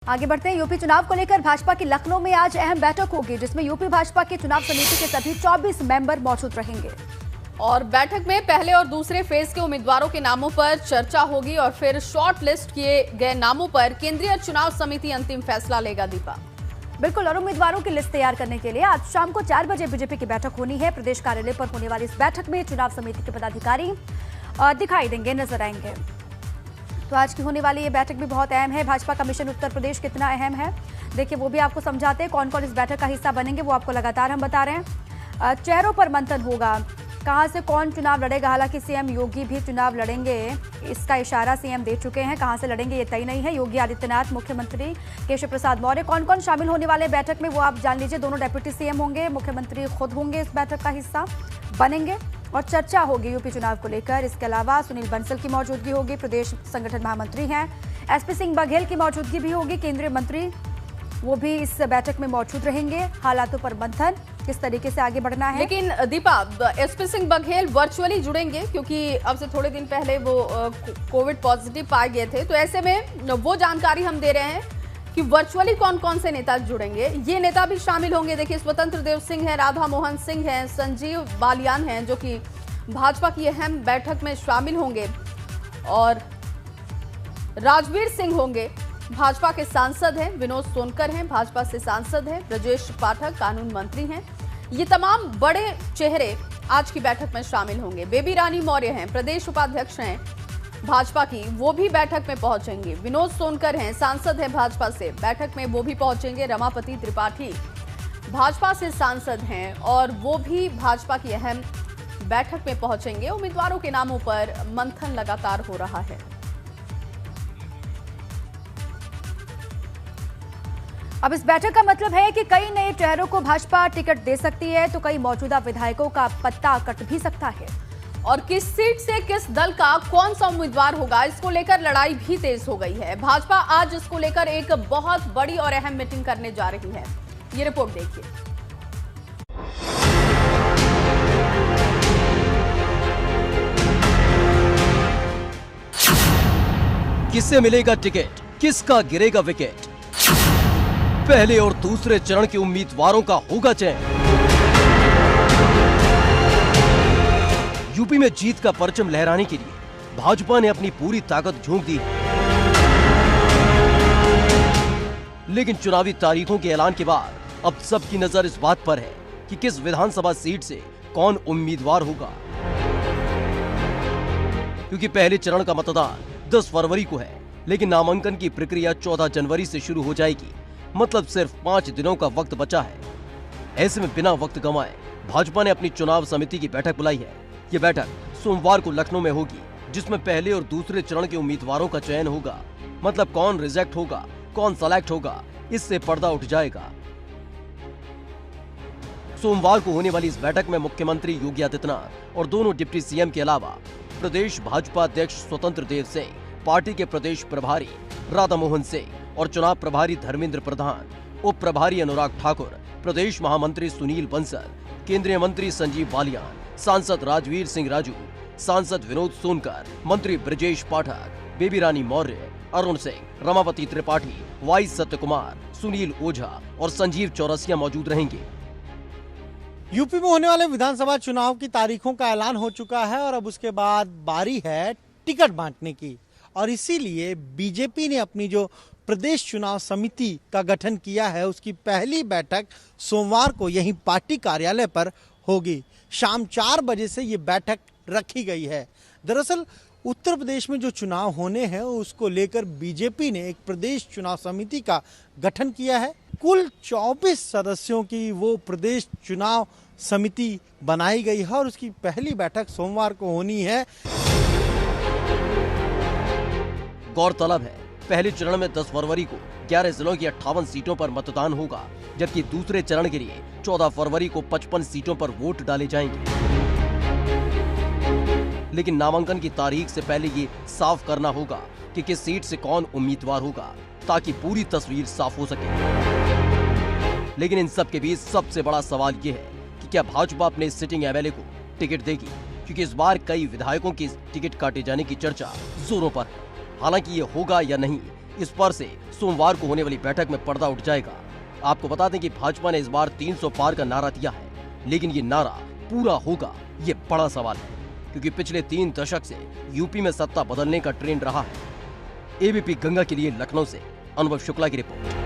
आगे बढ़ते हैं। यूपी चुनाव को लेकर भाजपा की लखनऊ में आज अहम बैठक होगी, जिसमें यूपी भाजपा की चुनाव समिति के सभी 24 मेंबर मौजूद रहेंगे। और बैठक में पहले और दूसरे फेज के उम्मीदवारों के नामों पर चर्चा होगी और फिर शॉर्ट लिस्ट किए गए नामों पर केंद्रीय चुनाव समिति अंतिम फैसला लेगा। दीपा, बिल्कुल, और उम्मीदवारों की लिस्ट तैयार करने के लिए आज शाम को 4 बजे बीजेपी की बैठक होनी है। प्रदेश कार्यालय पर होने वाली इस बैठक में चुनाव समिति के पदाधिकारी दिखाई देंगे, नजर आएंगे। तो आज की होने वाली ये बैठक भी बहुत अहम है। भाजपा का मिशन उत्तर प्रदेश कितना अहम है, देखिए वो भी आपको समझाते हैं। कौन कौन इस बैठक का हिस्सा बनेंगे वो आपको लगातार हम बता रहे हैं। चेहरों पर मंथन होगा, कहां से कौन चुनाव लड़ेगा। हालांकि सीएम योगी भी चुनाव लड़ेंगे, इसका इशारा सीएम दे चुके हैं। कहां से लड़ेंगे ये तय नहीं है। योगी आदित्यनाथ, मुख्यमंत्री केशव प्रसाद मौर्य, कौन कौन शामिल होने वाले बैठक में वो आप जान लीजिए। दोनों डेप्यूटी सीएम होंगे, मुख्यमंत्री खुद होंगे, इस बैठक का हिस्सा बनेंगे और चर्चा होगी यूपी चुनाव को लेकर। इसके अलावा सुनील बंसल की मौजूदगी होगी, प्रदेश संगठन महामंत्री हैं। एसपी सिंह बघेल की मौजूदगी भी होगी, केंद्रीय मंत्री, वो भी इस बैठक में मौजूद रहेंगे। हालातों पर मंथन, किस तरीके से आगे बढ़ना है। लेकिन दीपा, एसपी सिंह बघेल वर्चुअली जुड़ेंगे क्योंकि अब से थोड़े दिन पहले वो कोविड पॉजिटिव पाए गए थे। तो ऐसे में वो जानकारी हम दे रहे हैं कि वर्चुअली कौन कौन से नेता जुड़ेंगे। ये नेता भी शामिल होंगे। देखिए, स्वतंत्र देव सिंह है, राधा मोहन सिंह हैं, संजीव बालियान हैं, जो कि भाजपा की अहम बैठक में शामिल होंगे, और राजवीर सिंह होंगे, भाजपा के सांसद हैं। विनोद सोनकर हैं, भाजपा से सांसद हैं। ब्रजेश पाठक कानून मंत्री हैं। ये तमाम बड़े चेहरे आज की बैठक में शामिल होंगे। बेबी रानी मौर्य हैं, प्रदेश उपाध्यक्ष हैं भाजपा की, वो भी बैठक में पहुंचेंगे। विनोद सोनकर हैं, सांसद हैं भाजपा से, बैठक में वो भी पहुंचेंगे। रमापति त्रिपाठी भाजपा से सांसद हैं और वो भी भाजपा की अहम बैठक में पहुंचेंगे। उम्मीदवारों के नामों पर मंथन लगातार हो रहा है। अब इस बैठक का मतलब है कि कई नए चेहरों को भाजपा टिकट दे सकती है, तो कई मौजूदा विधायकों का पत्ता कट भी सकता है। और किस सीट से किस दल का कौन सा उम्मीदवार होगा, इसको लेकर लड़ाई भी तेज हो गई है। भाजपा आज इसको लेकर एक बहुत बड़ी और अहम मीटिंग करने जा रही है। ये रिपोर्ट देखिए। किससे मिलेगा टिकट, किसका गिरेगा विकेट, पहले और दूसरे चरण के उम्मीदवारों का होगा चयन। यूपी में जीत का परचम लहराने के लिए भाजपा ने अपनी पूरी ताकत झोंक दी है। लेकिन चुनावी तारीखों के ऐलान के बाद अब सबकी नजर इस बात पर है कि किस विधानसभा सीट से कौन उम्मीदवार होगा, क्योंकि पहले चरण का मतदान 10 फरवरी को है, लेकिन नामांकन की प्रक्रिया 14 जनवरी से शुरू हो जाएगी। मतलब सिर्फ 5 दिनों का वक्त बचा है। ऐसे में बिना वक्त गंवाए भाजपा ने अपनी चुनाव समिति की बैठक बुलाई है। ये बैठक सोमवार को लखनऊ में होगी, जिसमें पहले और दूसरे चरण के उम्मीदवारों का चयन होगा। मतलब कौन रिजेक्ट होगा, कौन सेलेक्ट होगा, इससे पर्दा उठ जाएगा। सोमवार को होने वाली इस बैठक में मुख्यमंत्री योगी आदित्यनाथ और दोनों डिप्टी सीएम के अलावा प्रदेश भाजपा अध्यक्ष स्वतंत्र देव सिंह, पार्टी के प्रदेश प्रभारी राधा मोहन सिंह और चुनाव प्रभारी धर्मेंद्र प्रधान, उप प्रभारी अनुराग ठाकुर, प्रदेश महामंत्री सुनील बंसल, केंद्रीय मंत्री संजीव बालियान, सांसद राजवीर सिंह राजू, सांसद विनोद सोनकर, मंत्री ब्रजेश पाठक, बेबी रानी मौर्य, अरुण सिंह, रमापति त्रिपाठी, वाई सत्यकुमार, सुनील ओझा और संजीव चौरसिया मौजूद रहेंगे। यूपी में होने वाले विधानसभा चुनाव की तारीखों का ऐलान हो चुका है और अब उसके बाद बारी है टिकट बांटने की, और इसीलिए बीजेपी ने अपनी जो प्रदेश चुनाव समिति का गठन किया है, उसकी पहली बैठक सोमवार को यहीं पार्टी कार्यालय पर होगी। शाम 4 बजे से ये बैठक रखी गई है। दरअसल उत्तर प्रदेश में जो चुनाव होने हैं उसको लेकर बीजेपी ने एक प्रदेश चुनाव समिति का गठन किया है। कुल 24 सदस्यों की वो प्रदेश चुनाव समिति बनाई गई है और उसकी पहली बैठक सोमवार को होनी है। गौरतलब है, पहले चरण में 10 फरवरी को 11 जिलों की 58 सीटों पर मतदान होगा, जबकि दूसरे चरण के लिए 14 फरवरी को 55 सीटों पर वोट डाले जाएंगे। लेकिन नामांकन की तारीख से पहले ये साफ करना होगा कि किस सीट से कौन उम्मीदवार होगा, ताकि पूरी तस्वीर साफ हो सके। लेकिन इन सब के बीच सबसे बड़ा सवाल ये है कि क्या भाजपा अपने सिटिंग एमएलए को टिकट देगी, क्योंकि इस बार कई विधायकों की टिकट काटे जाने की चर्चा जोरों पर है। हालांकि ये होगा या नहीं, इस पर से सोमवार को होने वाली बैठक में पर्दा उठ जाएगा। आपको बता दें कि भाजपा ने इस बार 300 पार का नारा दिया है, लेकिन ये नारा पूरा होगा ये बड़ा सवाल है, क्योंकि पिछले 3 दशक से यूपी में सत्ता बदलने का ट्रेंड रहा है। एबीपी गंगा के लिए लखनऊ से अनुभव शुक्ला की रिपोर्ट।